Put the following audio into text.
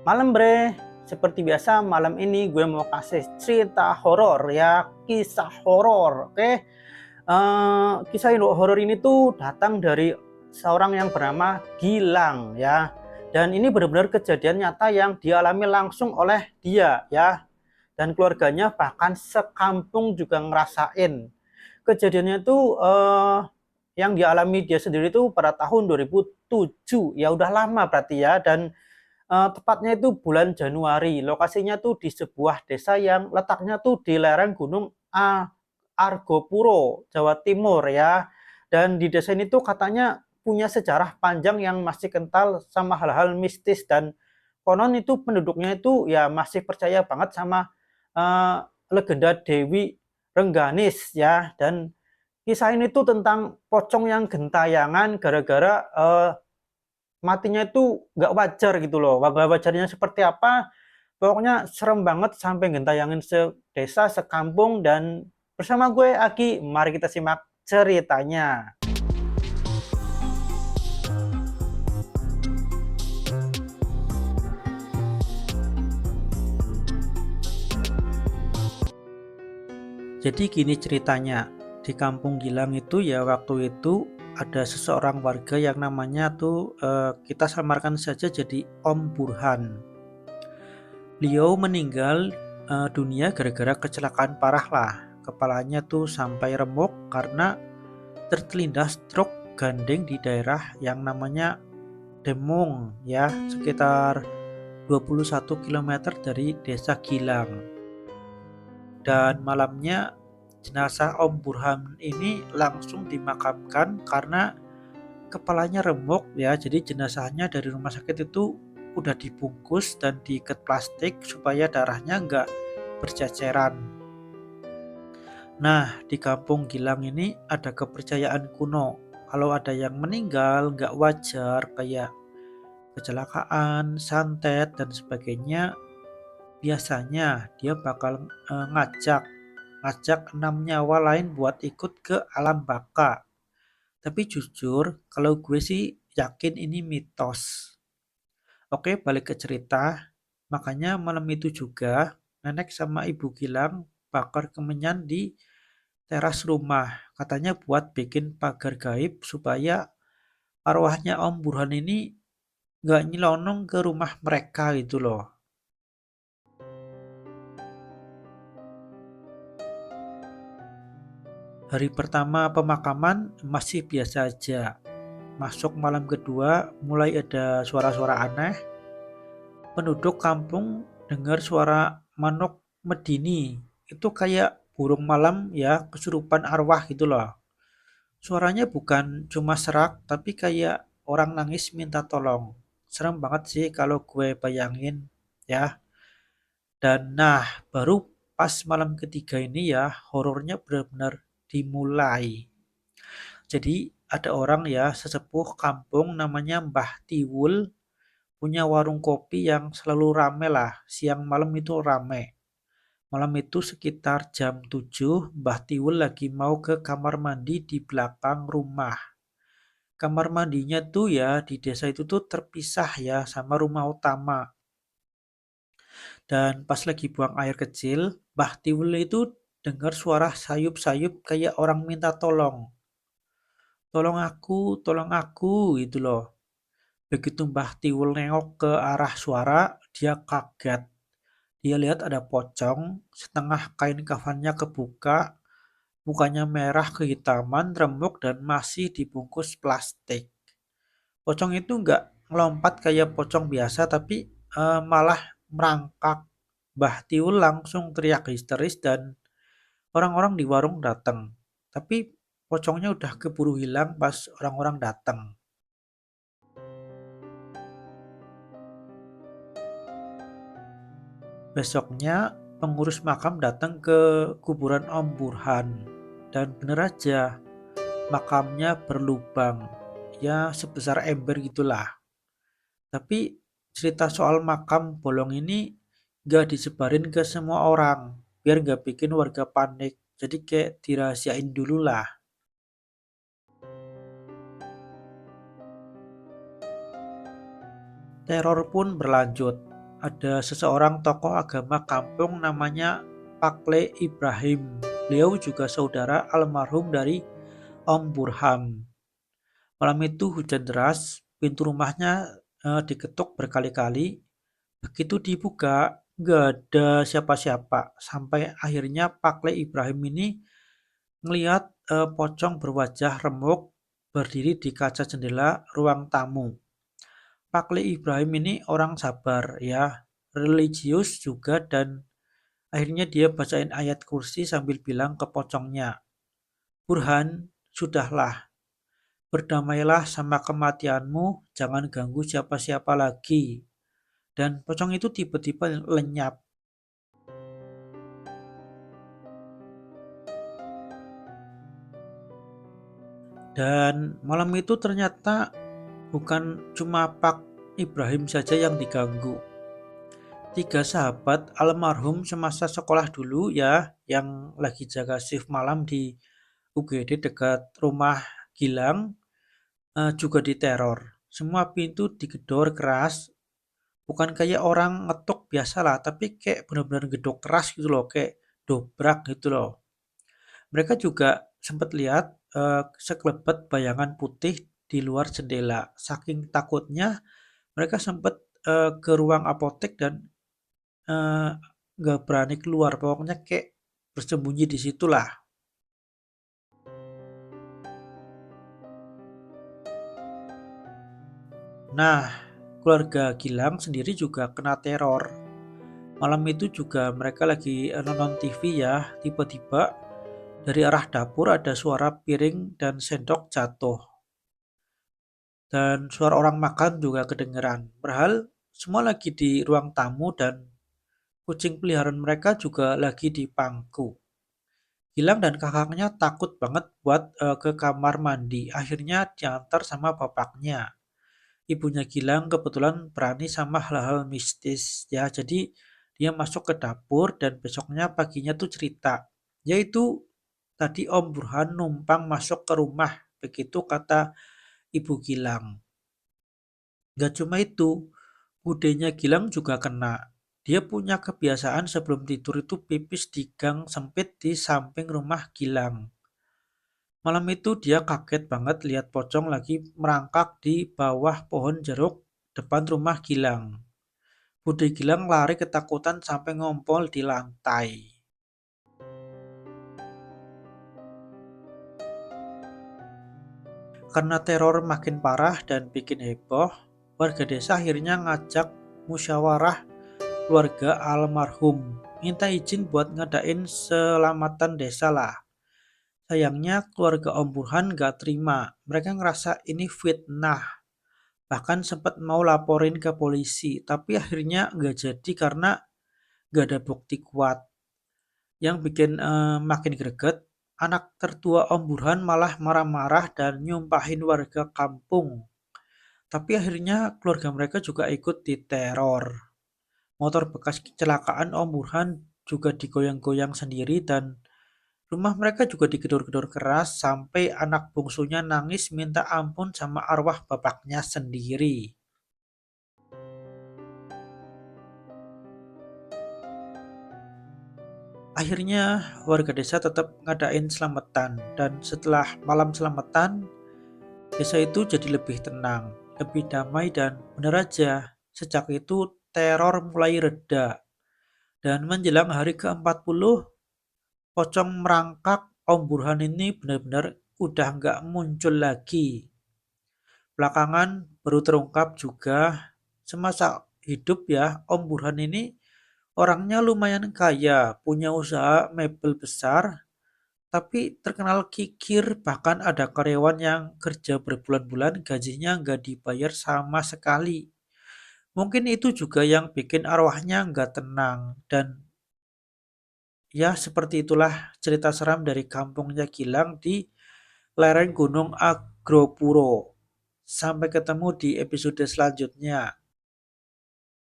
Malam bre, seperti biasa malam ini gue mau kasih cerita horor ya, kisah horor. Oke. Kisah horor ini tuh datang dari seorang yang bernama Gilang ya. Dan ini benar-benar kejadian nyata yang dialami langsung oleh dia ya. Dan keluarganya bahkan sekampung juga ngerasain. Kejadiannya tuh yang dialami dia sendiri tuh pada tahun 2007. Ya udah lama berarti ya. Dan tepatnya itu bulan Januari. Lokasinya tuh di sebuah desa yang letaknya tuh di lereng Gunung Argopuro, Jawa Timur ya. Dan di desa ini tuh katanya punya sejarah panjang yang masih kental sama hal-hal mistis, dan konon itu penduduknya itu ya masih percaya banget sama legenda Dewi Rengganis ya. Dan kisah ini tuh tentang pocong yang gentayangan gara-gara matinya itu nggak wajar gitu loh. Nggak wajarnya seperti apa? Pokoknya serem banget sampai gentayangin sedesa, sekampung. Dan bersama gue Aki, mari kita simak ceritanya. Jadi gini ceritanya, di Kampung Gilang itu ya waktu itu ada seseorang warga yang namanya tuh kita samarkan saja jadi Om Burhan. Beliau meninggal dunia gara-gara kecelakaan parah lah. Kepalanya tuh sampai remuk karena terlindas truk gandeng di daerah yang namanya Demung ya, sekitar 21 kilometer dari desa Gilang. Dan malamnya jenazah Om Burhan ini langsung dimakamkan karena kepalanya remuk ya. Jadi jenazahnya dari rumah sakit itu udah dibungkus dan diikat plastik supaya darahnya nggak berceceran. Nah, di Kampung Gilang ini ada kepercayaan kuno. Kalau ada yang meninggal nggak wajar kayak kecelakaan, santet dan sebagainya, biasanya dia bakal ngajak 6 nyawa lain buat ikut ke alam baka. Tapi jujur, kalau gue sih yakin ini mitos. Oke, balik ke cerita. Makanya malam itu juga nenek sama ibu Gilang bakar kemenyan di teras rumah. Katanya buat bikin pagar gaib supaya arwahnya Om Burhan ini nggak nyelonong ke rumah mereka gitu loh. Hari pertama pemakaman masih biasa aja. Masuk malam kedua mulai ada suara-suara aneh. Penduduk kampung dengar suara manuk medini. Itu kayak burung malam ya, kesurupan arwah gitu loh. Suaranya bukan cuma serak, tapi kayak orang nangis minta tolong. Serem banget sih kalau gue bayangin ya. Dan nah, baru pas malam ketiga ini ya, horornya benar-benar dimulai. Jadi ada orang ya, sesepuh kampung namanya Mbah Tiwul, punya warung kopi yang selalu rame lah, siang malam itu rame. Malam itu sekitar jam 7, Mbah Tiwul lagi mau ke kamar mandi di belakang rumah. Kamar mandinya tuh ya di desa itu tuh terpisah ya sama rumah utama. Dan pas lagi buang air kecil, Mbah Tiwul itu dengar suara sayup-sayup kayak orang minta tolong. Tolong aku, gitu loh. Begitu Mbah Tiwul nengok ke arah suara, dia kaget. Dia lihat ada pocong, setengah kain kafannya kebuka, mukanya merah kehitaman, remuk dan masih dibungkus plastik. Pocong itu nggak ngelompat kayak pocong biasa, tapi malah merangkak. Mbah Tiwul langsung teriak histeris dan orang-orang di warung datang. Tapi pocongnya udah keburu hilang pas orang-orang datang. Besoknya pengurus makam datang ke kuburan Om Burhan. Dan bener aja, makamnya berlubang. Ya sebesar ember gitulah. Tapi cerita soal makam bolong ini gak disebarin ke semua orang. Biar gak bikin warga panik. Jadi kayak dirahasiain dulu lah. Teror pun berlanjut. ada seseorang tokoh agama kampung namanya Pakle Ibrahim. Beliau juga saudara almarhum dari Om Burham. Malam itu hujan deras, pintu rumahnya diketuk berkali-kali. Begitu dibuka, nggak ada siapa-siapa. Sampai akhirnya Pakle Ibrahim ini ngelihat pocong berwajah remuk berdiri di kaca jendela ruang tamu. Pakle Ibrahim ini orang sabar ya, religius juga dan akhirnya dia bacain ayat kursi sambil bilang ke pocongnya, "Burhan, sudahlah, berdamailah sama kematianmu, jangan ganggu siapa-siapa lagi." Dan pocong itu tiba-tiba lenyap. Dan malam itu ternyata bukan cuma Pak Ibrahim saja yang diganggu. 3 sahabat almarhum semasa sekolah dulu ya, yang lagi jaga shift malam di UGD dekat rumah Gilang, juga diteror. Semua pintu digedor keras, bukan kayak orang ngetuk biasa lah, tapi kayak benar-benar gedor keras gitu loh, kayak dobrak gitu loh. Mereka juga sempat lihat sekelebat bayangan putih di luar jendela. Saking takutnya mereka sempat ke ruang apotek dan eh, nggak berani keluar. Pokoknya kayak bersembunyi di situlah. Nah, keluarga Gilang sendiri juga kena teror. Malam itu juga mereka lagi nonton TV ya. Tiba-tiba dari arah dapur ada suara piring dan sendok jatuh. Dan suara orang makan juga kedengeran. Padahal semua lagi di ruang tamu dan kucing peliharaan mereka juga lagi di pangku. Gilang dan kakaknya takut banget buat ke kamar mandi. Akhirnya diantar sama bapaknya. Ibunya Gilang kebetulan berani sama hal-hal mistis ya. Jadi dia masuk ke dapur dan besoknya paginya tuh cerita. Yaitu tadi Om Burhan numpang masuk ke rumah. Begitu kata Ibu Gilang. Gak cuma itu, budenya Gilang juga kena. Dia punya kebiasaan sebelum tidur itu pipis di gang sempit di samping rumah Gilang. Malam itu dia kaget banget lihat pocong lagi merangkak di bawah pohon jeruk depan rumah Gilang. Bude Gilang lari ketakutan sampai ngompol di lantai. Karena teror makin parah dan bikin heboh, warga desa akhirnya ngajak musyawarah keluarga almarhum. Minta izin buat ngadain selamatan desa lah. Sayangnya keluarga Om Burhan gak terima. Mereka ngerasa ini fitnah. Bahkan sempat mau laporin ke polisi. Tapi akhirnya gak jadi karena gak ada bukti kuat. Yang bikin makin greget, anak tertua Om Burhan malah marah-marah dan nyumpahin warga kampung. Tapi akhirnya keluarga mereka juga ikut diteror. Motor bekas kecelakaan Om Burhan juga digoyang-goyang sendiri dan rumah mereka juga digedor-gedor keras sampai anak bungsunya nangis minta ampun sama arwah bapaknya sendiri. Akhirnya warga desa tetap ngadain selamatan dan setelah malam selamatan, desa itu jadi lebih tenang, lebih damai dan benar aja. Sejak itu teror mulai reda dan menjelang hari ke-40 pocong merangkak Om Burhan ini benar-benar udah nggak muncul lagi. Belakangan baru terungkap juga semasa hidup ya Om Burhan ini orangnya lumayan kaya, punya usaha mebel besar, tapi terkenal kikir bahkan ada karyawan yang kerja berbulan-bulan gajinya nggak dibayar sama sekali. Mungkin itu juga yang bikin arwahnya nggak tenang dan ya seperti itulah cerita seram dari kampungnya Gilang di lereng Gunung Agropuro. Sampai ketemu di episode selanjutnya.